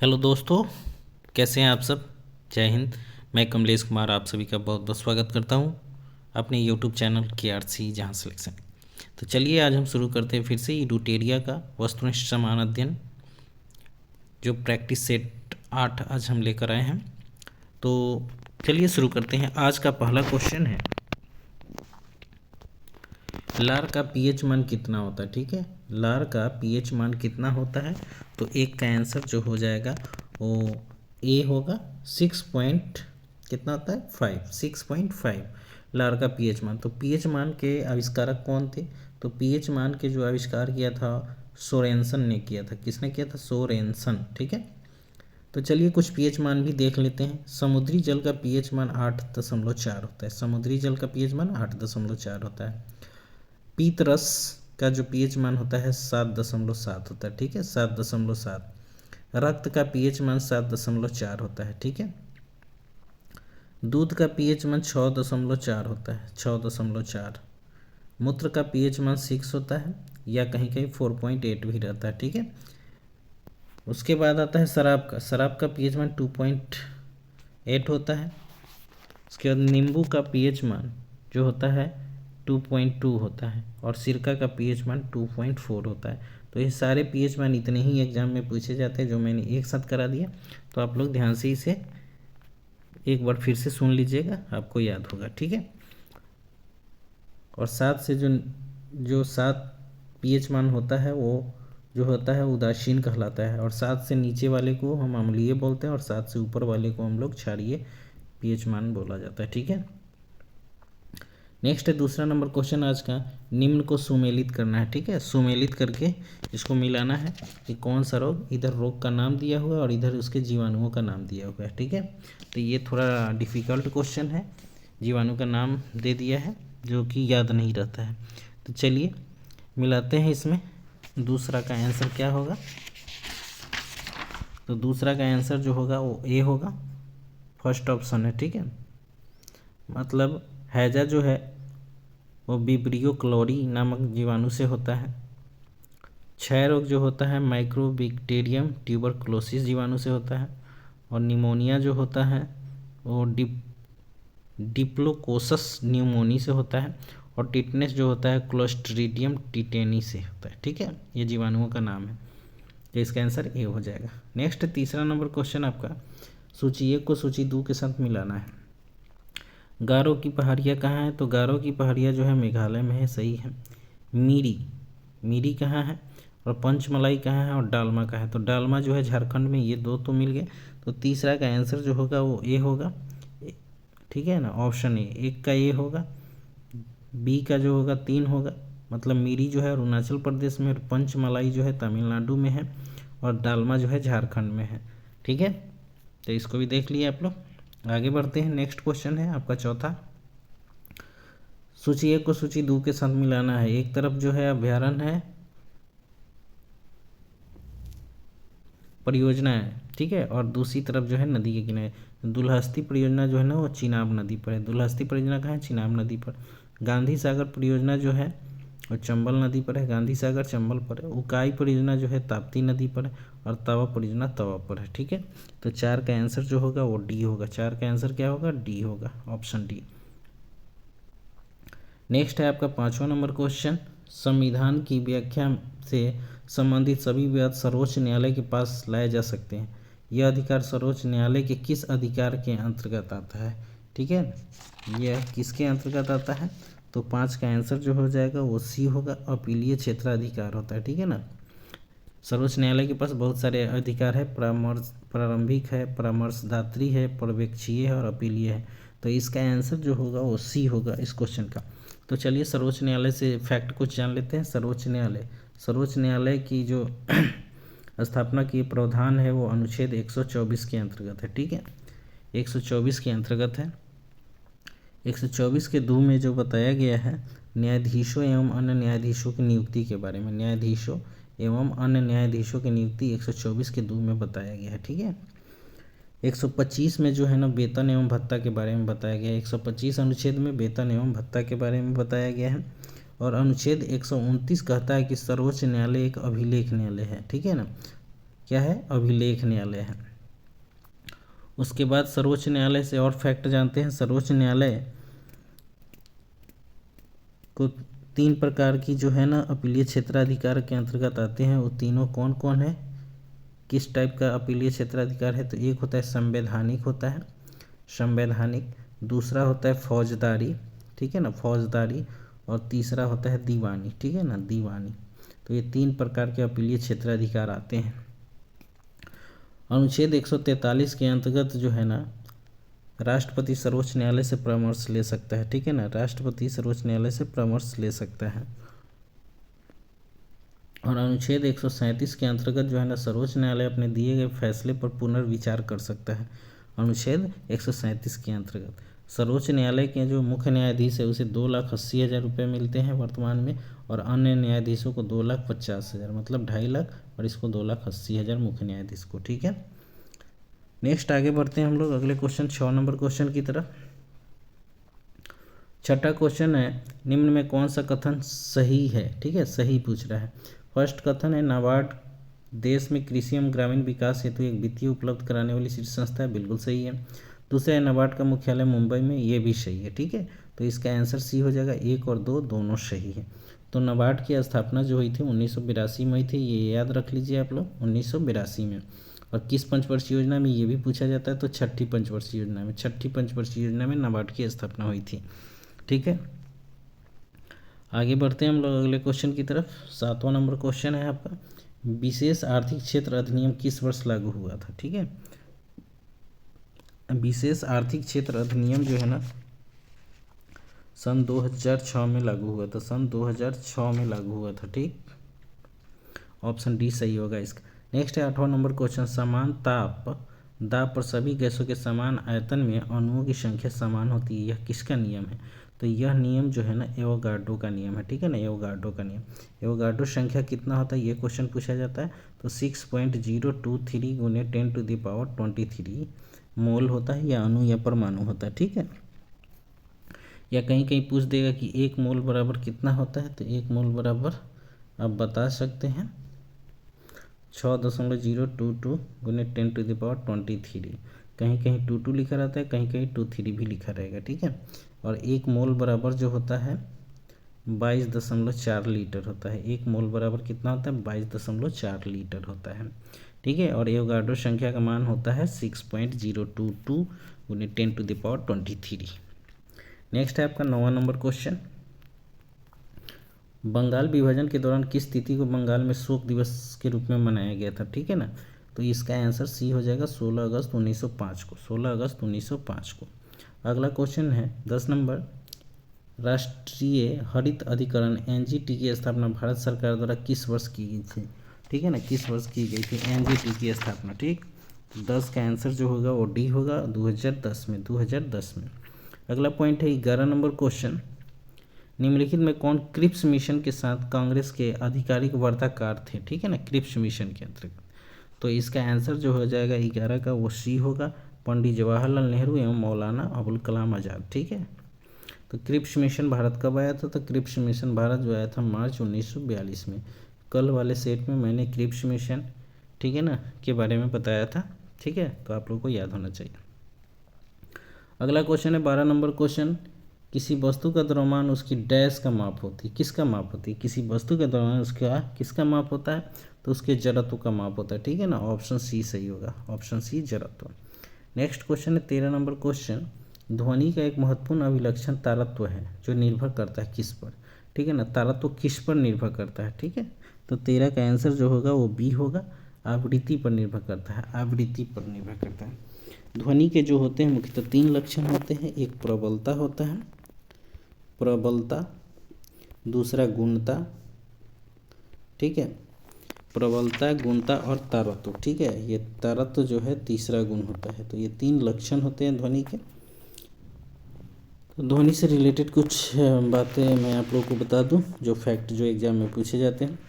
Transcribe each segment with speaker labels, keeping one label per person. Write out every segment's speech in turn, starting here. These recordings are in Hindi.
Speaker 1: हेलो दोस्तों, कैसे हैं आप सब। जय हिंद। मैं कमलेश कुमार आप सभी का बहुत बहुत स्वागत करता हूं अपने यूट्यूब चैनल KRC जहां सिलेक्शन। तो चलिए आज हम शुरू करते हैं फिर से यूडूटेरिया का वस्तुनिष्ठ समान अध्ययन, जो प्रैक्टिस सेट 8 आज हम लेकर आए हैं। तो चलिए शुरू करते हैं। आज का पहला क्वेश्चन है, लार का पीएच मान कितना होता है। ठीक है, लार का पीएच मान कितना होता है। तो एक का आंसर जो हो जाएगा वो ए होगा। 6 पॉइंट कितना होता है 5, 6.5 लार का पीएच मान। तो पीएच मान के आविष्कारक कौन थे। तो पीएच मान के जो आविष्कार किया था सोरेनसन ने किया था। किसने किया था? सोरेनसन। ठीक है, तो चलिए कुछ पीएच मान भी देख लेते हैं। समुद्री जल का पीएच मान 8.4 होता है। समुद्री जल का पीएच मान 8.4 होता है। पीत रस का जो पीएच मान होता है 7.7 होता है। ठीक है, 7.7। रक्त का पीएच मान 7.4 होता है। ठीक है, दूध का पीएच मान 6.4 होता है, 6.4। मूत्र का पीएच मान 6 होता है, या कहीं कहीं 4.8 भी रहता है। ठीक है, उसके बाद आता है शराब का। शराब का पीएच मान 2.8 होता है। उसके बाद नींबू का पीएच मान जो होता है 2.2 होता है, और सिरका का पीएच मान 2.4 होता है। तो ये सारे पीएच मान इतने ही एग्जाम में पूछे जाते हैं, जो मैंने एक साथ करा दिया। तो आप लोग ध्यान से इसे एक बार फिर से सुन लीजिएगा, आपको याद होगा। ठीक है, और 7 से जो 7 पीएच मान होता है वो जो होता है उदासीन कहलाता है, और 7 से नीचे वाले को हम अम्लीय बोलते हैं, और 7 से ऊपर वाले को हम लोग क्षारीय पीएच मान बोला जाता है। ठीक है, नेक्स्ट है दूसरा नंबर क्वेश्चन आज का। निम्न को सुमेलित करना है। ठीक है, सुमेलित करके इसको मिलाना है कि कौन सा रोग, इधर रोग का नाम दिया हुआ है और इधर उसके जीवाणुओं का नाम दिया हुआ है। ठीक है, तो ये थोड़ा डिफ़िकल्ट क्वेश्चन है। जीवाणु का नाम दे दिया है जो कि याद नहीं रहता है। तो चलिए मिलाते हैं इसमें। दूसरा का आंसर क्या होगा। तो दूसरा का आंसर जो होगा वो ए होगा, फर्स्ट ऑप्शन है। ठीक है, मतलब हैजा जो है वो विब्रियो क्लोरी नामक जीवाणु से होता है। क्षय रोग जो होता है माइक्रोबैक्टीरियम ट्यूबरकुलोसिस जीवाणु से होता है। और निमोनिया जो होता है वो डिप्लोकोकस न्यूमोनी से होता है। और टिटनेस जो होता है क्लोस्ट्रीडियम टिटेनी से होता है। ठीक है, ये जीवाणुओं का नाम है, तो इसका आंसर ए हो जाएगा। नेक्स्ट तीसरा नंबर क्वेश्चन आपका, सूची 1 को सूची 2 के साथ मिलाना है। गारो की पहाड़ियाँ कहाँ है। तो गारो की पहाड़ियाँ जो है मेघालय में है, सही है। मीरी कहाँ है, और पंचमलाई कहाँ है, और डालमा कहाँ है। तो डालमा जो है झारखंड में। ये दो तो मिल गए, तो तीसरा का आंसर जो होगा वो ए होगा। ठीक है ना, ऑप्शन ए, एक का ए होगा। बी का जो होगा 3 होगा, मतलब मीरी जो है अरुणाचल प्रदेश में, और पंचमलाई जो है तमिलनाडु में है, और डालमा जो है झारखंड में है। ठीक है, तो इसको भी देख लिए आप लोग। आगे बढ़ते हैं। नेक्स्ट क्वेश्चन है आपका चौथा। सूची 1 को सूची 2 के साथ मिलाना है। एक तरफ जो है अभ्यारण्य है, परियोजना है। ठीक है, और दूसरी तरफ जो है नदी के किनारे। दुल्हस्ती परियोजना जो है ना वो चिनाब नदी पर है। दुल्हस्ती परियोजना कहाँ है? चिनाब नदी पर। गांधी सागर परियोजना जो है और चंबल नदी पर है। गांधी सागर चंबल पर है। उकाई परियोजना जो है ताप्ती नदी पर है, और तवा परियोजना तवा पर है। ठीक है, तो 4 का आंसर जो होगा वो डी होगा। 4 का आंसर क्या होगा? डी होगा, ऑप्शन डी। नेक्स्ट है आपका 5वां नंबर क्वेश्चन। संविधान की व्याख्या से संबंधित सभी विवाद सर्वोच्च न्यायालय के पास लाए जा सकते हैं। यह अधिकार सर्वोच्च न्यायालय के किस अधिकार के अंतर्गत आता है? ठीक है, यह किसके अंतर्गत आता है? तो 5 का आंसर जो हो जाएगा वो सी होगा, अपीलीय क्षेत्राधिकार होता है। ठीक है ना, सर्वोच्च न्यायालय के पास बहुत सारे अधिकार है। प्रारंभिक है, परामर्शदात्री है, पर्यवेक्षीय है, और अपीलीय है। तो इसका आंसर जो होगा वो सी होगा इस क्वेश्चन का। तो चलिए सर्वोच्च न्यायालय से फैक्ट कुछ जान लेते हैं। सर्वोच्च न्यायालय की जो स्थापना की प्रावधान है वो अनुच्छेद 124 के अंतर्गत है। ठीक है, 124 के अंतर्गत है। 124 के 2 में जो बताया गया है न्यायाधीशों एवं अन्य न्यायाधीशों की नियुक्ति के बारे में। न्यायाधीशों एवं अन्य न्यायाधीशों की नियुक्ति 124 के 2 में बताया गया है। ठीक है, 125 में जो है ना वेतन एवं भत्ता के बारे में बताया गया है। 125 अनुच्छेद में वेतन एवं भत्ता के बारे में बताया गया है। और अनुच्छेद 129 कहता है कि सर्वोच्च न्यायालय एक अभिलेख न्यायालय है। ठीक है ना, क्या है, अभिलेख न्यायालय है। उसके बाद सर्वोच्च न्यायालय से और फैक्ट जानते हैं। सर्वोच्च न्यायालय को 3 प्रकार की जो है ना अपीलीय क्षेत्राधिकार के अंतर्गत आते हैं। वो तीनों कौन कौन है, किस टाइप का अपीलीय क्षेत्राधिकार है? तो एक होता है संवैधानिक होता है, संवैधानिक। दूसरा होता है फौजदारी, ठीक है ना, फौजदारी। और तीसरा होता है दीवानी, ठीक है ना, दीवानी। तो ये 3 प्रकार के अपीलीय क्षेत्राधिकार आते हैं। अनुच्छेद 143 के अंतर्गत जो है ना राष्ट्रपति सर्वोच्च न्यायालय से परामर्श ले सकता है, ठीक है ना, राष्ट्रपति सर्वोच्च न्यायालय से परामर्श ले सकता है। और अनुच्छेद 137 के अंतर्गत जो है ना सर्वोच्च न्यायालय अपने दिए गए फैसले पर पुनर्विचार कर सकता है। अनुच्छेद 137 के अंतर्गत सर्वोच्च न्यायालय के जो मुख्य न्यायाधीश है उसे 2,80,000 रुपये मिलते हैं वर्तमान में, और अन्य न्यायाधीशों को 2,50,000, मतलब 2.5 लाख, और इसको 2,80,000 मुख्य न्यायाधीश को, ठीक है। नेक्स्ट आगे बढ़ते हैं हम लोग अगले क्वेश्चन 6 नंबर क्वेश्चन की तरफ। छठा क्वेश्चन है, निम्न में कौन सा कथन सही है, ठीक है, सही पूछ रहा है। फर्स्ट कथन है, नाबार्ड देश में कृषि एवं ग्रामीण विकास हेतु एक वित्तीय उपलब्ध कराने वाली शीर्ष संस्था है, बिल्कुल सही है। दूसरा है, नाबार्ड का मुख्यालय मुंबई में, ये भी सही है, ठीक है। तो इसका आंसर सी हो जाएगा, 1 और 2 दोनों सही है। तो नाबार्ड की स्थापना जो हुई थी 1982 में हुई थी, ये याद रख लीजिए आप लोग, 1982 में। और किस पंचवर्षीय योजना में, ये भी पूछा जाता है, तो छठी पंचवर्षीय योजना में, छठी पंचवर्षीय योजना में नाबार्ड की स्थापना हुई थी, ठीक है। आगे बढ़ते हैं हम लोग अगले क्वेश्चन की तरफ। 7वां नंबर क्वेश्चन है आपका, विशेष आर्थिक क्षेत्र अधिनियम किस वर्ष लागू हुआ था, ठीक है। विशेष आर्थिक क्षेत्र अधिनियम जो है ना सन 2006 में लागू हुआ था, सन 2006 में लागू हुआ था, ठीक। ऑप्शन डी सही होगा इसका। नेक्स्ट है 8वां नंबर क्वेश्चन, समान ताप दाब पर सभी गैसों के समान आयतन में अणुओं की संख्या समान होती है, यह किसका नियम है? तो यह नियम जो है ना एवोगाड्रो का नियम है, ठीक है ना, एवोगाड्रो का नियम। एवोगाड्रो संख्या कितना होता है, ये क्वेश्चन पूछा जाता है। तो 6.023 गुने 10⁻23 मोल होता है, या अणु या परमाणु होता है, ठीक है। या कहीं कहीं पूछ देगा कि 1 मोल बराबर कितना होता है, तो 1 मोल बराबर आप बता सकते हैं 6.022 गुने 10⁻23। कहीं कहीं 22 लिखा रहता है, कहीं कहीं 23 भी लिखा रहेगा, ठीक है। और 1 मोल बराबर जो होता है 22.4 लीटर होता है। 1 मोल बराबर कितना होता है, 22.4 लीटर होता है, ठीक है। और एवोगाड्रो संख्या का मान होता है 6.022 गुने 10⁻23। नेक्स्ट है आपका 9वां नंबर क्वेश्चन, बंगाल विभाजन के दौरान किस तिथि को बंगाल में शोक दिवस के रूप में मनाया गया था, ठीक है ना। तो इसका आंसर सी हो जाएगा 16 अगस्त 1905 को, 16 अगस्त 1905 को। अगला क्वेश्चन है 10 नंबर, राष्ट्रीय हरित अधिकरण एनजीटी की स्थापना भारत सरकार द्वारा किस वर्ष की गई थी, ठीक है ना, किस वर्ष की गई थी एनजीटी की स्थापना, ठीक। तो 10 का आंसर जो होगा वो डी होगा, 2010 में, 2010 में। अगला पॉइंट है 11 नंबर क्वेश्चन, निम्नलिखित में कौन क्रिप्स मिशन के साथ कांग्रेस के आधिकारिक वार्ताकार थे, ठीक है ना, क्रिप्स मिशन के अंतर्गत। तो इसका आंसर जो हो जाएगा 11 का वो सी होगा, पंडित जवाहरलाल नेहरू एवं मौलाना अबुल कलाम आज़ाद, ठीक है। तो क्रिप्स मिशन भारत कब आया था, तो क्रिप्स मिशन भारत जो आया था मार्च 1942 में। कल वाले सेट में मैंने क्रिप्स मिशन, ठीक है ना, के बारे में बताया था, ठीक है, तो आप लोग को याद होना चाहिए। अगला क्वेश्चन है 12 नंबर क्वेश्चन, किसी वस्तु का द्रव्यमान उसकी डैश का माप होती है, किसका माप होती है, किसी वस्तु का द्रव्यमान उसका किसका माप होता है, तो उसके जड़त्व का माप होता है, ठीक है ना, ऑप्शन सी सही होगा, ऑप्शन सी जड़त्व। नेक्स्ट क्वेश्चन है 13 नंबर क्वेश्चन, ध्वनि का एक महत्वपूर्ण अभिलक्षण तारत्व है जो निर्भर करता है किस पर, ठीक है ना, तारत्व किस पर निर्भर करता है, ठीक है। तो 13 का आंसर जो होगा वो बी होगा, आवृत्ति पर निर्भर करता है, आवृत्ति पर निर्भर करता है। ध्वनि के जो होते हैं मुख्यतः 3 लक्षण होते हैं, एक प्रबलता होता है, प्रबलता, दूसरा गुणता, ठीक है, प्रबलता, गुणता और तारत्व, ठीक है। ये तारत्व जो है तीसरा गुण होता है। तो ये 3 लक्षण होते हैं ध्वनि के। तो ध्वनि से रिलेटेड कुछ बातें मैं आप लोगों को बता दूं, जो फैक्ट जो एग्जाम में पूछे जाते हैं।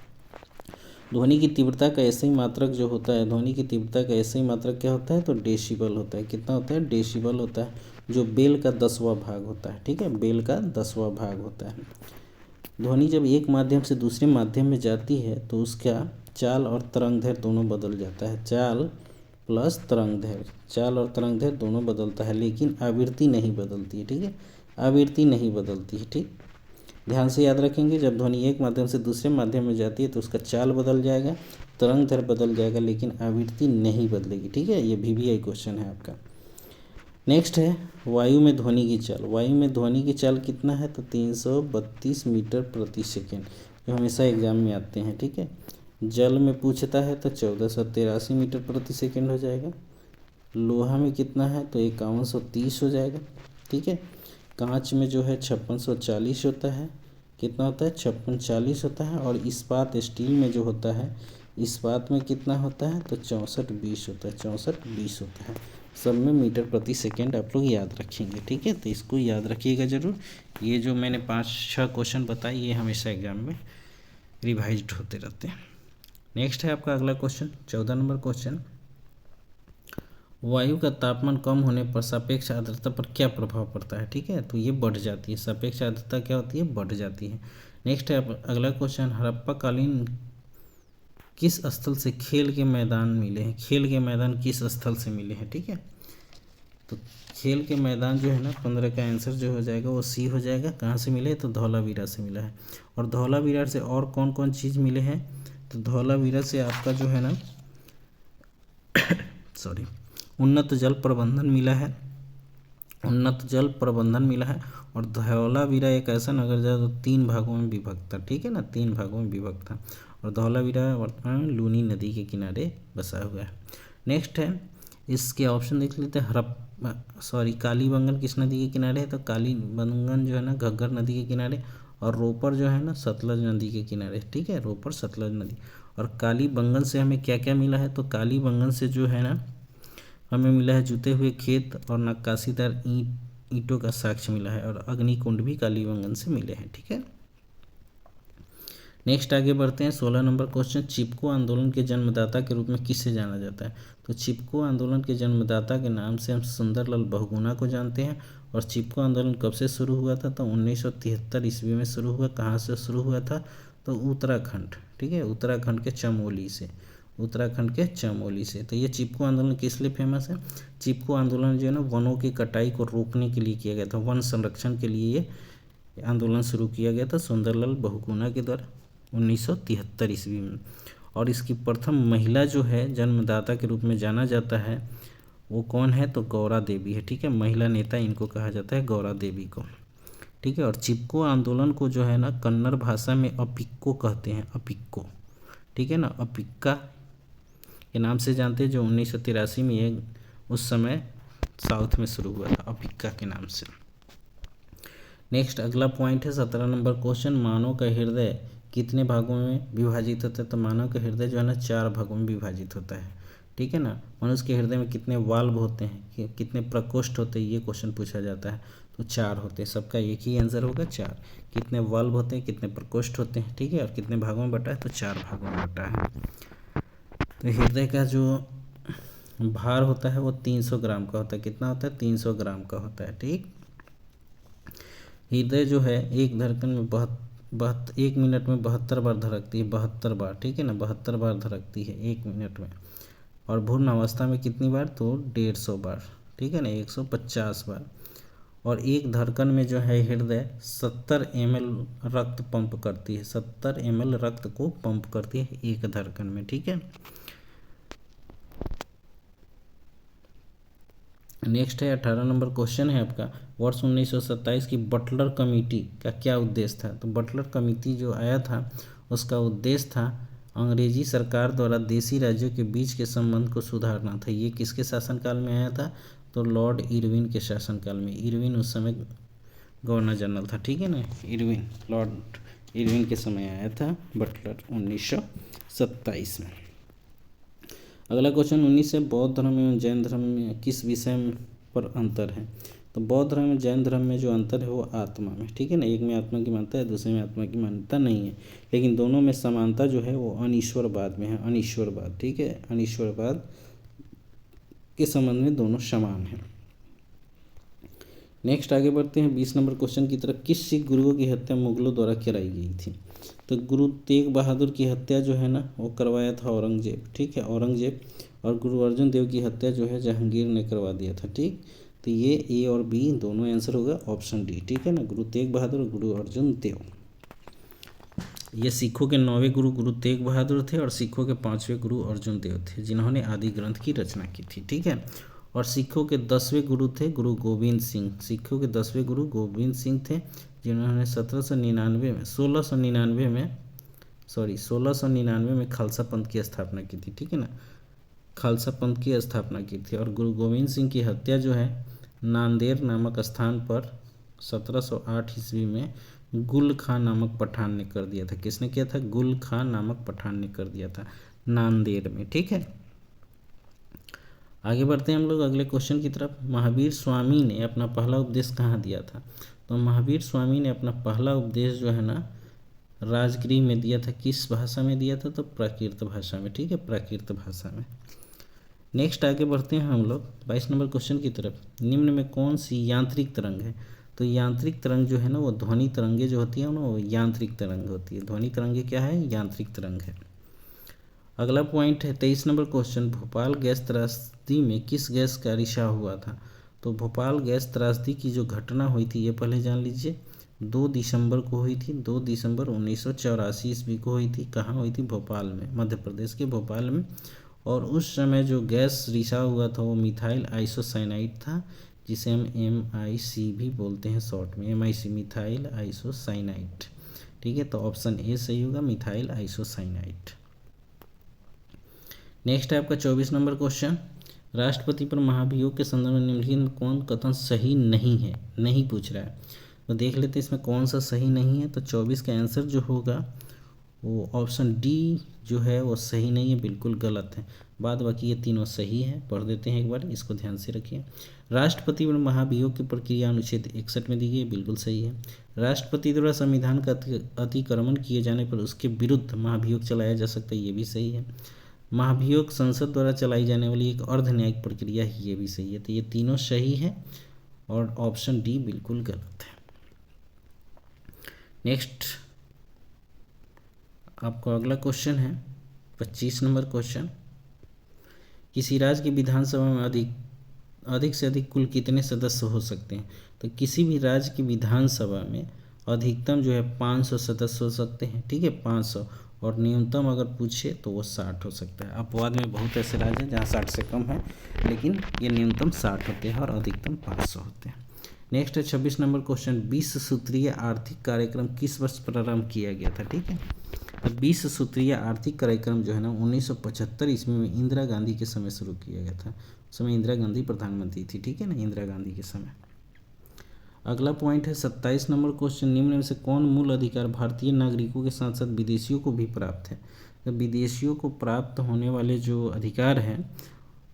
Speaker 1: ध्वनि की तीव्रता का ऐसा ही मात्रक जो होता है, ध्वनि की तीव्रता का ऐसा ही मात्रक क्या होता है, तो डेसिबल होता है। कितना होता है, डेसिबल होता है, जो बेल का 10वां भाग होता है, ठीक है, बेल का 10वां भाग होता है। ध्वनि जब एक माध्यम से दूसरे माध्यम में जाती है तो उसका चाल और तरंग दैर्घ्य दोनों बदल जाता है। चाल प्लस तरंग दैर्घ्य, चाल और तरंग दैर्घ्य दोनों बदलता है, लेकिन आवृत्ति नहीं बदलती है। ठीक है, आवृत्ति नहीं बदलती है। ठीक, ध्यान से याद रखेंगे, जब ध्वनि एक माध्यम से दूसरे माध्यम में जाती है तो उसका चाल बदल जाएगा, तरंग दैर्घ्य बदल जाएगा, लेकिन आवृत्ति नहीं बदलेगी। ठीक है, ये VVI क्वेश्चन है आपका। नेक्स्ट है वायु में ध्वनि की चाल। वायु में ध्वनि की चाल कितना है, तो 332 मीटर प्रति सेकेंड, जो हमेशा एग्जाम में आते हैं। ठीक है, जल में पूछता है तो 1483 मीटर प्रति सेकेंड हो जाएगा। लोहा में कितना है, तो 5130 हो जाएगा। ठीक है, कांच में जो है 5640 होता है। कितना होता है, 5640 होता है। और इस्पात स्टील में जो होता है, इस्पात में कितना होता है, तो 6420 होता है, 6420 होता है। सब में मीटर प्रति सेकेंड आप लोग याद रखेंगे। ठीक है, तो इसको याद रखिएगा ज़रूर। ये जो मैंने 5-6 क्वेश्चन बताए, ये हमेशा एग्जाम में रिवाइज्ड होते रहते हैं। नेक्स्ट है आपका अगला क्वेश्चन, 14 नंबर क्वेश्चन। वायु का तापमान कम होने पर सापेक्ष आर्द्रता पर क्या प्रभाव पड़ता है। ठीक है, तो ये बढ़ जाती है, सापेक्ष आर्द्रता क्या होती है, बढ़ जाती है। नेक्स्ट है अगला क्वेश्चन, हड़प्पा कालीन किस स्थल से खेल के मैदान मिले हैं। खेल के मैदान किस स्थल से मिले हैं। ठीक है, तो खेल के मैदान जो है ना, 15 का आंसर जो हो जाएगा वो C हो जाएगा। कहाँ से मिले, तो धौलावीरा से मिला है। और धौलावीरा से और कौन कौन चीज़ मिले हैं, तो धौलावीरा से आपका जो है ना सॉरी, उन्नत जल प्रबंधन मिला है, उन्नत जल प्रबंधन मिला है। और धौलावीरा एक ऐसा नगर जो 3 भागों में विभक्त था। ठीक है ना, 3 भागों में विभक्त था। और धौलावीरा वर्तमान में लूनी नदी के किनारे बसा हुआ है। नेक्स्ट है, इसके ऑप्शन देख लेते हैं। कालीबंगन किस नदी के किनारे है, तो कालीबंगन जो है ना घग्गर नदी के किनारे। और रोपर जो है ना सतलज नदी के किनारे। ठीक है, रोपर सतलज नदी। और कालीबंगन से हमें क्या क्या मिला है, तो कालीबंगन से जो है ना हमें मिला है जुते हुए खेत और नक्काशीदार ईंटों का साक्ष्य मिला है। और अग्निकुंड भी कालीबंगन से मिले हैं। ठीक है, नेक्स्ट आगे बढ़ते हैं, 16 नंबर क्वेश्चन। चिपको आंदोलन के जन्मदाता के रूप में किसे जाना जाता है, तो चिपको आंदोलन के जन्मदाता के नाम से हम सुंदरलाल बहुगुणा को जानते हैं। और चिपको आंदोलन कब से शुरू हुआ था, तो 1973 ईस्वी में शुरू हुआ। कहाँ से शुरू हुआ था, तो उत्तराखंड। ठीक है, उत्तराखंड के चमोली से, उत्तराखंड के चमोली से। तो ये चिपको आंदोलन किस लिए फेमस है, चिपको आंदोलन जो है ना वनों की कटाई को रोकने के लिए किया गया था, वन संरक्षण के लिए ये आंदोलन शुरू किया गया था सुंदरलाल बहुगुणा के द्वारा 1973 ईस्वी में। और इसकी प्रथम महिला जो है जन्मदाता के रूप में जाना जाता है, वो कौन है, तो गौरा देवी है। ठीक है, महिला नेता इनको कहा जाता है, गौरा देवी को। ठीक है, और चिपको आंदोलन को जो है ना कन्नड़ भाषा में अपिक्को कहते हैं, अपिक्को। ठीक है ना, अपिक्का के नाम से जानते हैं, जो 1983 में ये उस समय साउथ में शुरू हुआ था, अपिक्का के नाम से। नेक्स्ट अगला पॉइंट है 17 नंबर क्वेश्चन। मानव का हृदय कितने भागों में विभाजित होता है, तो मानव का हृदय जो है ना 4 भागों में विभाजित होता है। ठीक है ना, मनुष्य के हृदय में कितने वाल्व होते हैं, कितने प्रकोष्ठ होते हैं, ये क्वेश्चन पूछा जाता है। तो 4 होते हैं, सबका एक ही आंसर होगा 4। कितने वाल्व होते हैं, कितने प्रकोष्ठ होते हैं। ठीक है, और कितने भागों में बटा है, तो 4 भागों में बटा है। तो हृदय का जो भार होता है वो 300 ग्राम का होता है। कितना होता है, 300 ग्राम का होता है। ठीक, हृदय जो है एक धड़कन में 1 मिनट में 72 बार धड़कती है, 72 बार। ठीक है ना, 72 बार धड़कती है 1 मिनट में। और भ्रूण अवस्था में कितनी बार, तो 150 बार। ठीक है ना, 150 बार। और एक धड़कन में जो है हृदय 70 ml रक्त पंप करती है, 70 ml रक्त को पंप करती है एक धड़कन में। ठीक है, नेक्स्ट है 18 नंबर क्वेश्चन है आपका। वर्ष 1927 की बटलर कमेटी का क्या उद्देश्य था, तो बटलर कमेटी जो आया था उसका उद्देश्य था अंग्रेजी सरकार द्वारा देशी राज्यों के बीच के संबंध को सुधारना था। ये किसके शासनकाल में आया था, तो लॉर्ड इरविन के शासनकाल में। इरविन उस समय गवर्नर जनरल था। ठीक है ना, इरविन, लॉर्ड इरविन के समय आया था बटलर 1927 में। अगला क्वेश्चन 19 है, बौद्ध धर्म एवं जैन धर्म में किस विषय पर अंतर है, तो बौद्ध धर्म में जैन धर्म में जो अंतर है वो आत्मा में। ठीक है ना, एक में आत्मा की मान्यता है, दूसरे में आत्मा की मान्यता नहीं है। लेकिन दोनों में समानता जो है वो अनीश्वरवाद में है, अनीश्वरवाद। ठीक है, अनीश्वरवाद के संबंध में दोनों समान हैं। नेक्स्ट आगे बढ़ते हैं 20 नंबर क्वेश्चन की तरफ। किस सिख गुरुओं की हत्या मुगलों द्वारा कराई गई थी, तो गुरु तेग बहादुर की हत्या जो है ना वो करवाया था औरंगजेब, ठीक है, औरंगजेब। और गुरु अर्जुन देव की हत्या जो है जहांगीर ने करवा दिया था, ठीक। तो ये ए और बी दोनों आंसर होगा ऑप्शन डी, ठीक है ना, गुरु तेग बहादुर और गुरु अर्जुन देव। ये सिखों के 9वें गुरु गुरु तेग बहादुर थे और सिखों के 5वें गुरु अर्जुन देव थे, जिन्होंने आदि ग्रंथ की रचना की थी, ठीक है। और सिखों के 10वें गुरु थे गुरु गोविंद सिंह। सिखों के 10वें गुरु गोविंद सिंह थे, जिन्होंने 1699 में खालसा पंथ की स्थापना की थी, ठीक है ना, खालसा पंथ की स्थापना की थी। और गुरु गोविंद सिंह की हत्या जो है नांदेड़ नामक स्थान पर 1708 ईस्वी में गुल खां नामक पठान ने कर दिया था। किसने किया था? गुल खां नामक पठान ने कर दिया था नांदेड़ में, ठीक है। आगे बढ़ते हैं हम लोग अगले क्वेश्चन की तरफ। महावीर स्वामी ने अपना पहला उपदेश कहाँ दिया था? तो महावीर स्वामी ने अपना पहला उपदेश जो है ना राजगृह में दिया था। किस भाषा में दिया था? तो प्राकृत भाषा में, ठीक है, प्राकृत भाषा में। नेक्स्ट आगे बढ़ते हैं हम लोग 22 नंबर क्वेश्चन की तरफ। निम्न में कौन सी यांत्रिक तरंग है? तो यांत्रिक तरंग जो है ना वो ध्वनि तरंगे जो होती है ना वो यांत्रिक तरंग होती है। ध्वनि तरंगे क्या है? यांत्रिक तरंग है। अगला पॉइंट है 23 नंबर क्वेश्चन। भोपाल गैस त्रासदी में किस गैस का रिसाव हुआ था? तो भोपाल गैस त्रासदी की जो घटना हुई थी ये पहले जान लीजिए। 2 दिसंबर को हुई थी, 2 दिसंबर 1984 ईस्वी को हुई थी। कहाँ हुई थी? भोपाल में, मध्य प्रदेश के भोपाल में। और उस समय जो गैस रिसाव हुआ था वो मिथाइल आइसोसाइनाइड था, जिसे हम MIC भी बोलते हैं शॉर्ट में, MIC मिथाइल आइसोसाइनाइड, ठीक है। तो ऑप्शन ए सही होगा, मिथाइल आइसोसाइनाइड। नेक्स्ट है आपका 24 नंबर क्वेश्चन। राष्ट्रपति पर महाभियोग के संदर्भ में निम्नलिखित में कौन कथन सही नहीं है? नहीं पूछ रहा है, तो देख लेते हैं इसमें कौन सा सही नहीं है। तो 24 का आंसर जो होगा वो ऑप्शन डी जो है वो सही नहीं है, बिल्कुल गलत है। बाद बाकी ये तीनों सही है। पढ़ देते हैं एक बार, इसको ध्यान से रखिए। राष्ट्रपति पर महाभियोग की प्रक्रिया अनुच्छेद 61 में दी गई है, बिल्कुल सही है। राष्ट्रपति द्वारा संविधान का अतिक्रमण किए जाने पर उसके विरुद्ध महाभियोग चलाया जा सकता है, ये भी सही है। महाभियोग संसद द्वारा चलाई जाने वाली एक अर्ध न्यायिक प्रक्रिया है, ये भी सही है। तो ये तीनों सही है और ऑप्शन डी बिल्कुल गलत है। नेक्स्ट आपको अगला क्वेश्चन है 25 नंबर क्वेश्चन। किसी राज्य की विधानसभा में अधिक से अधिक कुल कितने सदस्य हो सकते हैं? तो किसी भी राज्य की विधानसभा में अधिकतम जो है 500 सदस्य हो सकते हैं, ठीक है, 500। और न्यूनतम अगर पूछे तो वो 60 हो सकता है। अपवाद में बहुत ऐसे राज्य हैं जहाँ 60 से कम है, लेकिन ये न्यूनतम 60 होते हैं और अधिकतम 500 होते हैं। नेक्स्ट है 26 नंबर क्वेश्चन। 20 सूत्रीय आर्थिक कार्यक्रम किस वर्ष प्रारंभ किया गया था? ठीक है, तो 20 सूत्रीय आर्थिक कार्यक्रम जो है ना 1975 ईस्वी में इंदिरा गांधी के समय शुरू किया गया था। उस समय इंदिरा गांधी प्रधानमंत्री थी, ठीक है ना, इंदिरा गांधी के समय। अगला पॉइंट है 27 नंबर क्वेश्चन। निम्न में से कौन मूल अधिकार भारतीय नागरिकों के साथ साथ विदेशियों को भी प्राप्त है? तो विदेशियों को प्राप्त होने वाले जो अधिकार हैं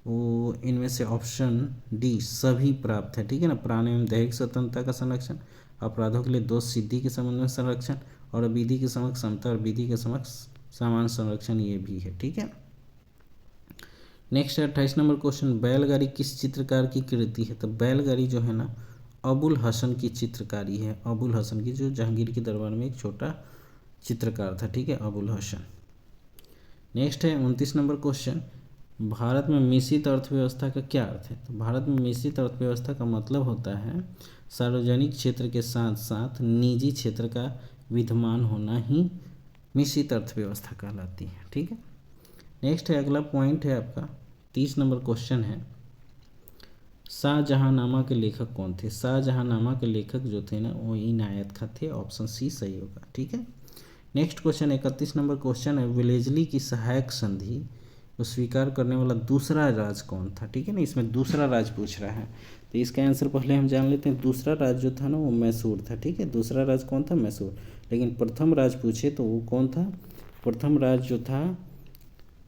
Speaker 1: वो इनमें से ऑप्शन डी सभी प्राप्त है, ठीक है ना। प्राण एवं दैहिक स्वतंत्रता का संरक्षण, अपराधों के लिए दोष सिद्धि के संबंध में संरक्षण, और विधि के समक्ष समता और विधि के समक्ष समान संरक्षण, ये भी है, ठीक है। नेक्स्ट है 28 नंबर क्वेश्चन। बैलगाड़ी किस चित्रकार की कृति है? तो बैलगाड़ी जो है ना अबुल हसन की चित्रकारी है। अबुल हसन की, जो जहांगीर के दरबार में एक छोटा चित्रकार था, ठीक है, अबुल हसन। नेक्स्ट है 29 नंबर क्वेश्चन। भारत में मिश्रित अर्थव्यवस्था का क्या अर्थ है? तो भारत में मिश्रित अर्थव्यवस्था का मतलब होता है सार्वजनिक क्षेत्र के साथ साथ निजी क्षेत्र का विद्यमान होना ही मिश्रित अर्थव्यवस्था कहलाती है, ठीक है। नेक्स्ट है अगला पॉइंट है आपका 30 नंबर क्वेश्चन है। शाहजहांनामा के लेखक कौन थे? शाहजहांनामा के लेखक जो थे ना वो इनायत खां थे। ऑप्शन सी सही होगा, ठीक है। नेक्स्ट क्वेश्चन 31 नंबर क्वेश्चन है। वेलेस्ली की सहायक संधि को स्वीकार करने वाला दूसरा राज्य कौन था? ठीक है ना, इसमें दूसरा राज्य पूछ रहा है, तो इसका आंसर पहले हम जान लेते हैं। दूसरा राज्य जो था ना वो मैसूर था, ठीक है। दूसरा राज्य कौन था? मैसूर। लेकिन प्रथम राज्य पूछे तो वो कौन था? प्रथम राज्य जो था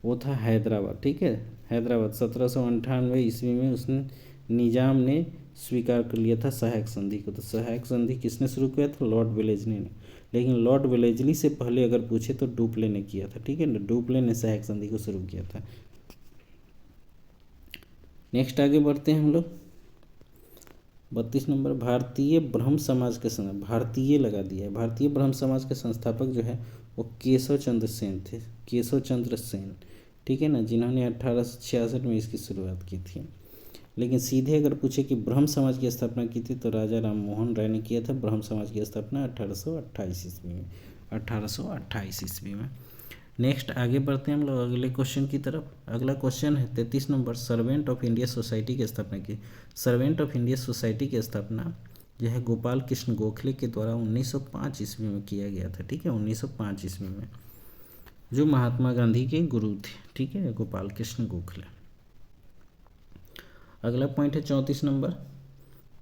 Speaker 1: वो था हैदराबाद, ठीक है। हैदराबाद 1798 ईस्वी में उसने निजाम ने स्वीकार कर लिया था सहायक संधि को। तो सहायक संधि किसने शुरू किया था? लॉर्ड वेलेस्ली ने। लेकिन लॉर्ड वेलेस्ली से पहले अगर पूछे तो डुप्ले ने किया था, ठीक है ना। डुप्ले ने सहायक संधि को शुरू किया था। नेक्स्ट आगे बढ़ते हैं हम लोग 32 नंबर, भारतीय ब्रह्म समाज के भारतीय लगा दिया है, भारतीय ब्रह्म समाज के संस्थापक जो है वो केशव चंद्र सेन थे, केशव चंद्र सेन, ठीक है ना, जिन्होंने 1866 में इसकी शुरुआत की थी। लेकिन सीधे अगर पूछे कि ब्रह्म समाज की स्थापना की थी तो राजा राम मोहन राय ने किया था ब्रह्म समाज की स्थापना 1828 ईस्वी में, 1828 ईस्वी में। नेक्स्ट आगे बढ़ते हैं हम लोग अगले क्वेश्चन की तरफ। अगला क्वेश्चन है 33 number, servant of India society की स्थापना की। सर्वेंट ऑफ इंडिया सोसाइटी की स्थापना जो है गोपाल कृष्ण गोखले के द्वारा 1905 ईस्वी में किया गया था, ठीक है, 1905 ईस्वी में, जो महात्मा गांधी के गुरु थे, ठीक है, गोपाल कृष्ण गोखले। अगला पॉइंट है 34 नंबर,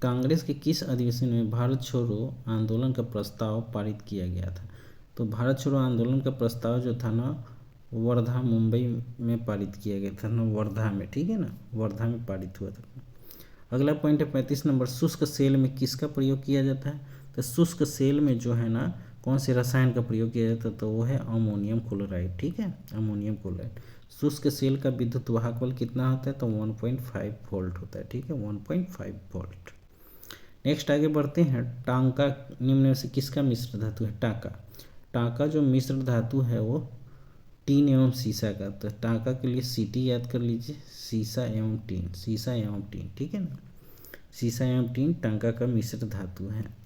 Speaker 1: कांग्रेस के किस अधिवेशन में भारत छोड़ो आंदोलन का प्रस्ताव पारित किया गया था। तो भारत छोड़ो आंदोलन का प्रस्ताव जो था ना वर्धा मुंबई में पारित किया गया था ना, वर्धा में, ठीक है ना, वर्धा में पारित हुआ था। अगला पॉइंट है 35 नंबर, शुष्क सेल में किसका प्रयोग किया जाता है। तो शुष्क सेल में जो है ना कौन से रसायन का प्रयोग किया जाता है, तो वो है अमोनियम क्लोराइड, ठीक है, अमोनियम क्लोराइड। शुष्क सेल का विद्युत वाहक बल कितना होता है, तो 1.5 वोल्ट होता है, ठीक है, 1.5 वोल्ट। नेक्स्ट आगे बढ़ते हैं, टांका निम्न में से किसका मिश्र धातु है। टांका, टांका जो मिश्र धातु है वो टीन एवं सीसा का। तो टांका के लिए सीटी याद कर लीजिए, सीसा एवं टीन, सीसा एवं टीन, ठीक है ना, सीसा एवं टीन टांका का मिश्र धातु है।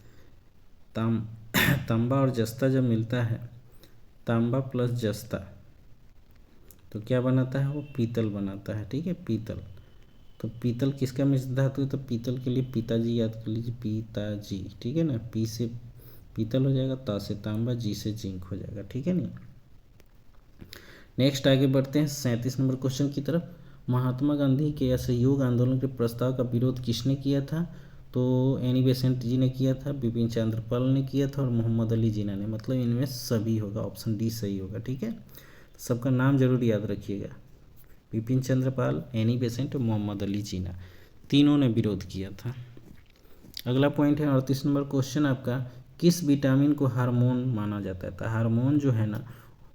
Speaker 1: तांबा और जस्ता जब मिलता है, तांबा प्लस जस्ता, तो क्या बनाता है, वो पीतल बनाता है, ठीक है, पीतल। तो पीतल किसका मिश्र धातु है, तो पीतल के लिए पिताजी याद कर लीजिए, पिताजी, ठीक है ना, पी से पीतल हो जाएगा, ता से तांबा, जी से जिंक हो जाएगा, ठीक है नहीं। नेक्स्ट आगे बढ़ते हैं 37 नंबर क्वेश्चन की तरफ। महात्मा गांधी के असहयोग आंदोलन के प्रस्ताव का विरोध किसने किया था। तो एनी बेसेंट जी ने किया था, बिपिन चंद्र पाल ने किया था और मोहम्मद अली जिन्ना ने, मतलब इनमें सभी होगा, ऑप्शन डी सही होगा, ठीक है। सबका नाम जरूर याद रखिएगा, बिपिन चंद्र पाल, एनी बेसेंट और मोहम्मद अली जिन्ना, तीनों ने विरोध किया था। अगला पॉइंट है 38 नंबर क्वेश्चन आपका, किस विटामिन को हार्मोन माना जाता है। तो हार्मोन जो है ना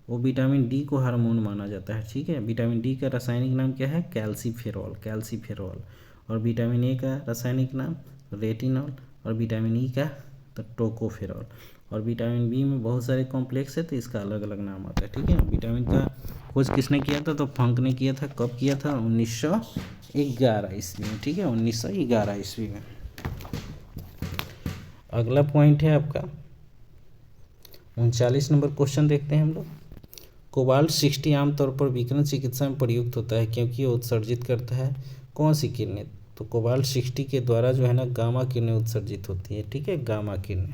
Speaker 1: वो विटामिन डी को हार्मोन माना जाता है, ठीक है। विटामिन डी का रासायनिक नाम क्या है, कैल्सीफेरॉल, कैल्सीफेरॉल। और विटामिन ए का रासायनिक नाम रेटिनॉल, और विटामिन ई का तो टोकोफेरॉल। और विटामिन बी में बहुत सारे कॉम्प्लेक्स है तो इसका अलग अलग नाम आता है, ठीक है। विटामिन का खोज किसने किया था, तो फंक ने किया था। कब किया था, 1911 ईस्वी में, ठीक है, 1911 ईस्वी में। अगला पॉइंट है आपका 39 नंबर क्वेश्चन देखते हैं हम लोग। कोबाल्ट 60 आमतौर पर विकिरण चिकित्सा में प्रयुक्त होता है क्योंकि वो उत्सर्जित करता है कौन सी किरणें। तो कोबाल्ट 60 के द्वारा जो है ना गामा किरणें उत्सर्जित होती है, ठीक है, गामा किरणें।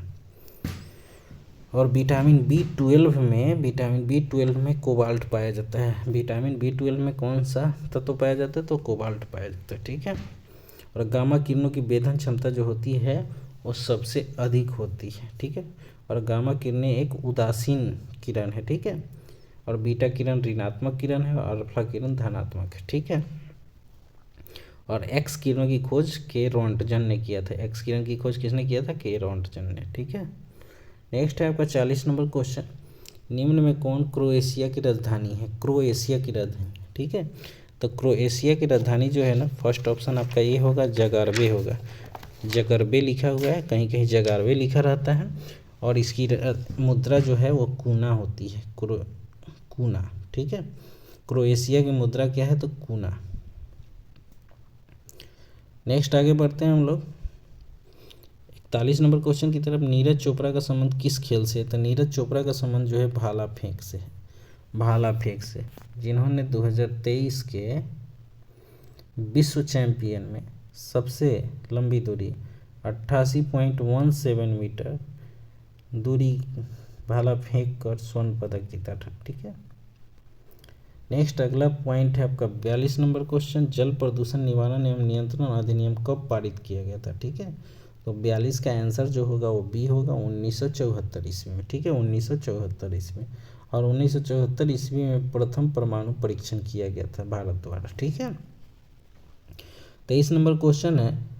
Speaker 1: और विटामिन बी12 में कोबाल्ट पाया जाता है। विटामिन बी12 में कौन सा तत्व पाया जाता है, तो कोबाल्ट पाया जाता है, ठीक है। और गामा किरणों की वेधन क्षमता जो होती है वो सबसे अधिक होती है, ठीक है। और गामा किरणें एक उदासीन किरण है, ठीक है। और बीटा किरण ऋणात्मक किरण है और अल्फा किरण धनात्मक है, ठीक है। और एक्स किरणों की खोज के रोंटगन ने किया था। एक्स किरण की खोज किसने किया था, के रोंटगन ने, ठीक है। नेक्स्ट है आपका 40 नंबर क्वेश्चन, निम्न में कौन क्रोएशिया की राजधानी है। क्रोएशिया की राजधानी, ठीक है। तो क्रोएशिया की राजधानी जो है ना, फर्स्ट ऑप्शन आपका ये होगा, जगार्बे होगा। जगर्बे लिखा हुआ है, कहीं कहीं जगार्बे लिखा रहता है। और इसकी मुद्रा जो है वो कूना होती है, कूना, ठीक है। क्रोएशिया की मुद्रा क्या है, तो कूना। नेक्स्ट आगे बढ़ते हैं हम लोग 41 नंबर क्वेश्चन की तरफ। नीरज चोपड़ा का संबंध किस खेल से है। तो नीरज चोपड़ा का संबंध जो है भाला फेंक से है, भाला फेंक से, जिन्होंने 2023 के विश्व चैंपियन में सबसे लंबी दूरी 88.17 मीटर दूरी भाला फेंक कर स्वर्ण पदक जीता था, ठीक है। नेक्स्ट अगला पॉइंट है आपका 42 नंबर क्वेश्चन, जल प्रदूषण निवारण एवं नियंत्रण अधिनियम कब पारित किया गया था, ठीक है। तो 42 का आंसर जो होगा वो बी होगा, 1974 ईस्वी में, ठीक है, 1974 ईस्वी। और 1974 ईस्वी में प्रथम परमाणु परीक्षण किया गया था भारत द्वारा, ठीक है। 23 नंबर क्वेश्चन है,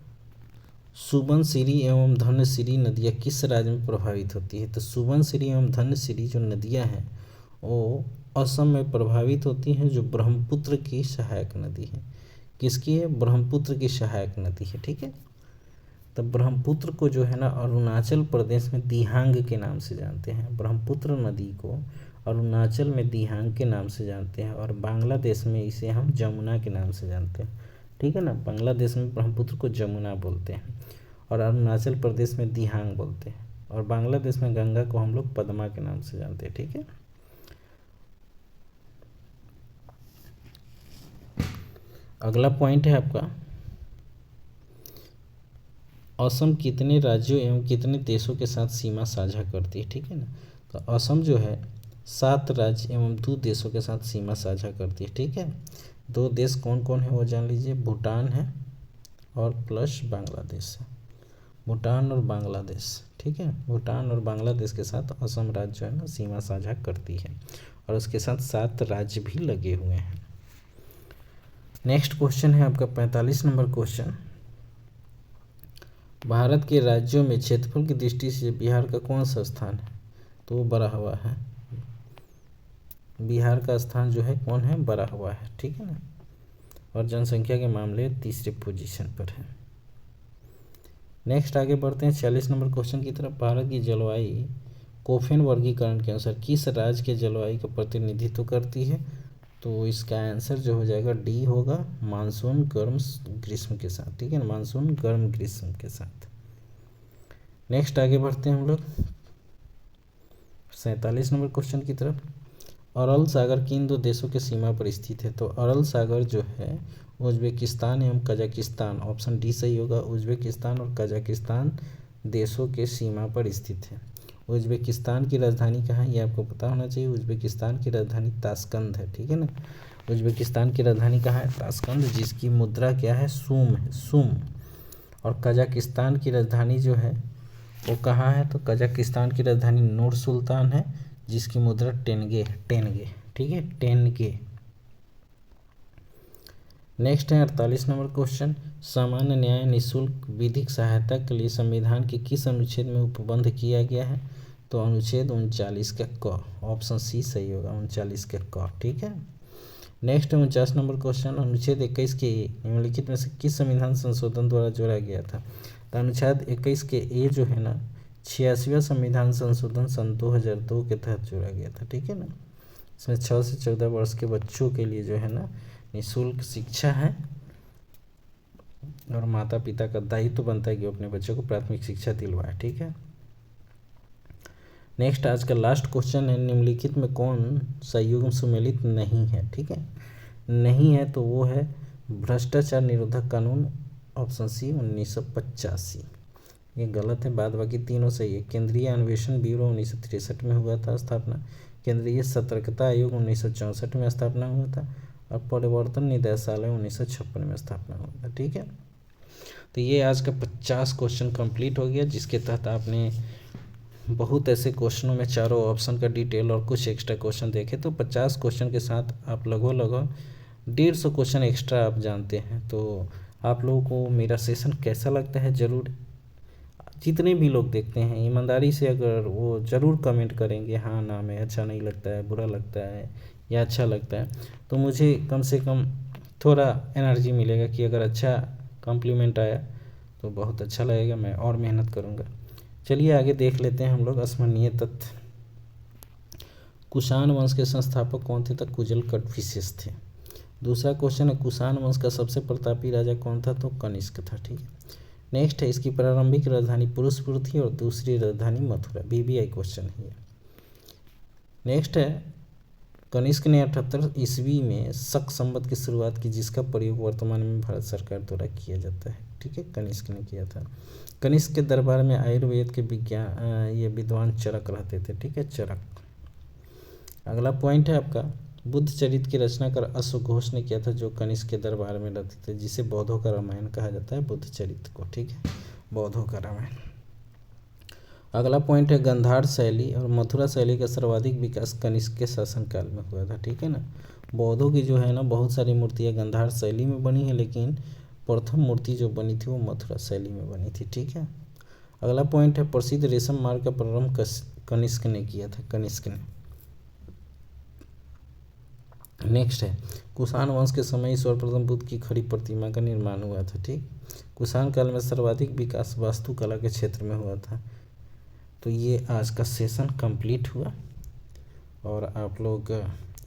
Speaker 1: सुबनसिरी एवं धनसिरी नदियाँ किस राज्य में प्रभावित होती है। तो सुबनसिरी एवं धनसिरी जो नदियाँ हैं वो असम में प्रभावित होती हैं, जो ब्रह्मपुत्र की सहायक नदी है। किसकी है, ब्रह्मपुत्र की सहायक नदी है, ठीक है। तो ब्रह्मपुत्र को जो है ना अरुणाचल प्रदेश में दिहांग के नाम से जानते हैं। ब्रह्मपुत्र नदी को अरुणाचल में दिहांग के नाम से जानते हैं और बांग्लादेश में इसे हम जमुना के नाम से जानते हैं, ठीक है ना। बांग्लादेश में ब्रह्मपुत्र को जमुना बोलते हैं और अरुणाचल प्रदेश में दिहांग बोलते हैं और बांग्लादेश में गंगा को हम लोग पद्मा के नाम से जानते हैं, ठीक है। अगला पॉइंट है आपका, असम कितने राज्यों एवं कितने देशों के साथ सीमा साझा करती है, ठीक है ना। तो असम जो है 7 राज्य एवं 2 देशों के साथ सीमा साझा करती है, ठीक है। 2 देश कौन कौन है वो जान लीजिए, भूटान है और प्लस बांग्लादेश है, भूटान और बांग्लादेश, ठीक है। भूटान और बांग्लादेश के साथ असम राज्य जो है ना सीमा साझा करती है और उसके साथ 7 राज्य भी लगे हुए हैं। नेक्स्ट क्वेश्चन है आपका 45 नंबर क्वेश्चन, भारत के राज्यों में क्षेत्रफल की दृष्टि से बिहार का कौन सा स्थान है, तो वो बड़ा हुआ है। बिहार का स्थान जो है कौन है, बड़ा हुआ है, ठीक है ना। और जनसंख्या के मामले तीसरे पोजीशन पर है। नेक्स्ट आगे बढ़ते हैं 46 नंबर क्वेश्चन की तरफ, भारत की जलवायु कोफेन वर्गीकरण के अनुसार किस राज्य के जलवायु का प्रतिनिधित्व करती है, तो इसका आंसर जो हो जाएगा डी होगा, मानसून गर्म ग्रीष्म के साथ, ठीक है ना, मानसून गर्म ग्रीष्म के साथ। नेक्स्ट आगे बढ़ते हैं हम लोग 47 नंबर क्वेश्चन की तरफ, अरल सागर किन 2 देशों के सीमा पर स्थित है, तो अरल सागर जो है उज्बेकिस्तान एवं कजाकिस्तान, ऑप्शन डी सही होगा, उज्बेकिस्तान और कजाकिस्तान देशों के सीमा पर स्थित है। उज्बेकिस्तान की राजधानी कहाँ है ये आपको पता होना चाहिए, उज्बेकिस्तान की राजधानी ताशकंद है, ठीक है ना। उज्बेकिस्तान की राजधानी कहाँ है, ताशकंद, जिसकी मुद्रा क्या है, सूम है, सूम। और कजाकिस्तान की राजधानी जो है वो कहाँ है, तो कजाकिस्तान की राजधानी नूर सुल्तान है, जिसकी मुद्रा टेनगे है, टेनगे, ठीक है, टेनगे। नेक्स्ट है 48 नंबर क्वेश्चन, सामान्य न्याय निःशुल्क विधिक सहायता के लिए संविधान के किस अनुच्छेद में उपबंध किया गया है, तो अनुच्छेद 39 का क, ऑप्शन सी सही होगा, 39 का क, ठीक है। नेक्स्ट है 49 नंबर क्वेश्चन, अनुच्छेद 21 के निम्नलिखित में से किस संविधान संशोधन द्वारा जोड़ा गया था, तो अनुच्छेद 21 के ए जो है ना 86वां संविधान संशोधन सन 2002 के तहत जोड़ा गया था, ठीक है ना। इसमें 6 से 14 वर्ष के बच्चों के लिए जो है ना निःशुल्क शिक्षा है और माता पिता का दायित्व बनता है कि वो अपने बच्चों को प्राथमिक शिक्षा दिलवाए, ठीक है। नेक्स्ट आज का लास्ट क्वेश्चन है, निम्नलिखित में कौन सा युग्म सुमेलित नहीं है, ठीक है, नहीं है तो वो है भ्रष्टाचार निरोधक कानून, ऑप्शन सी 1985, ये गलत है, बाद बाकी तीनों सही है। केंद्रीय अन्वेषण ब्यूरो 1963 में हुआ था स्थापना, केंद्रीय सतर्कता आयोग 1964 में स्थापना हुआ था और परिवर्तन निदेशालय 1956 में स्थापना हुआ था, ठीक है। तो ये आज का 50 क्वेश्चन कंप्लीट हो गया, जिसके तहत आपने बहुत ऐसे क्वेश्चनों में चारों ऑप्शन का डिटेल और कुछ एक्स्ट्रा क्वेश्चन देखे, तो 50 क्वेश्चन के साथ आप लगभग 150 क्वेश्चन एक्स्ट्रा आप जानते हैं। तो आप लोगों को मेरा सेशन कैसा लगता है, ज़रूर जितने भी लोग देखते हैं ईमानदारी से अगर वो ज़रूर कमेंट करेंगे, हाँ ना में अच्छा नहीं लगता है, बुरा लगता है या अच्छा लगता है, तो मुझे कम से कम थोड़ा एनर्जी मिलेगा कि अगर अच्छा कॉम्प्लीमेंट आया तो बहुत अच्छा लगेगा, मैं और मेहनत करूँगा। चलिए आगे देख लेते हैं हम लोग अस्मरणीय तथ्य। कुषाण वंश के संस्थापक कौन थे, तो कुजल कटफिसेस थे। दूसरा क्वेश्चन है कुषाण वंश का सबसे प्रतापी राजा कौन था, तो कनिष्क था, ठीक है। नेक्स्ट है इसकी प्रारंभिक राजधानी पुरुषपुर थी और दूसरी राजधानी मथुरा, बीबीआई क्वेश्चन है। नेक्स्ट है कनिष्क ने 78 ईस्वी में शक संवत की शुरुआत की, जिसका प्रयोग वर्तमान में भारत सरकार द्वारा किया जाता है, ठीक है, कनिष्क ने किया था। कनिष्क के दरबार में आयुर्वेद के ये विद्वान चरक रहते थे, ठीक है, चरक। अगला पॉइंट है आपका बुद्ध चरित्र की रचनाकार अश्वघोष ने किया था, जो कनिष्क के दरबार में रहते थे, जिसे बौद्धों का रामायण कहा जाता है, बुद्ध चरित्र को, ठीक है, बौद्धों का रामायण। अगला पॉइंट है गांधार शैली और मथुरा शैली का सर्वाधिक विकास कनिष्क के शासनकाल में हुआ था, ठीक है ना। बौद्धों की जो है ना बहुत सारी मूर्तियाँ गांधार शैली में बनी है, लेकिन प्रथम मूर्ति जो बनी थी वो मथुरा शैली में बनी थी, ठीक है। अगला पॉइंट है प्रसिद्ध रेशम मार्ग का प्रारंभ कनिष्क ने किया था, कनिष्क ने। नेक्स्ट है कुषाण वंश के समय ही सर्वप्रथम बुद्ध की खड़ी प्रतिमा का निर्माण हुआ था। ठीक, कुषाण काल में सर्वाधिक विकास वास्तुकला के क्षेत्र में हुआ था। तो ये आज का सेशन कंप्लीट हुआ और आप लोग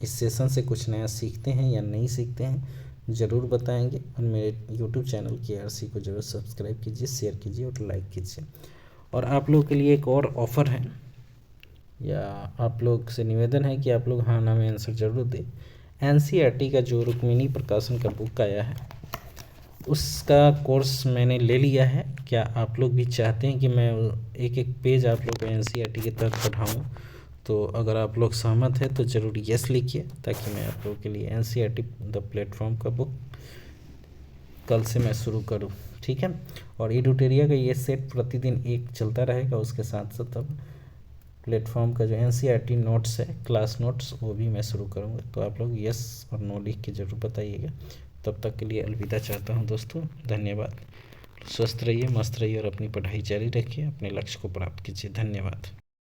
Speaker 1: इस सेशन से कुछ नया सीखते हैं या नहीं सीखते हैं ज़रूर बताएंगे और मेरे यूट्यूब चैनल KRC को ज़रूर सब्सक्राइब कीजिए, शेयर कीजिए और लाइक कीजिए। और आप लोगों के लिए एक और ऑफ़र है या आप लोग से निवेदन है कि आप लोग हाँ ना में आंसर ज़रूर दें। NCERT का जो रुक्मिणी प्रकाशन का बुक आया है उसका कोर्स मैंने ले लिया है। क्या आप लोग भी चाहते हैं कि मैं एक एक पेज आप लोग को NCERT के तहत पढ़ाऊँ? तो अगर आप लोग सहमत हैं तो ज़रूर यस लिखिए ताकि मैं आप लोगों के लिए NCERT द प्लेटफॉर्म का बुक कल से मैं शुरू करूं। ठीक है, और एडुटेरिया का ये सेट प्रतिदिन एक चलता रहेगा, उसके साथ साथ अब प्लेटफॉर्म का जो NCERT नोट्स है, क्लास नोट्स, वो भी मैं शुरू करूँगा। तो आप लोग यस और नो लिख के ज़रूर बताइएगा। तब तक के लिए अलविदा चाहता हूँ दोस्तों, धन्यवाद। स्वस्थ रहिए, मस्त रहिए और अपनी पढ़ाई जारी रखिए, अपने लक्ष्य को प्राप्त कीजिए। धन्यवाद।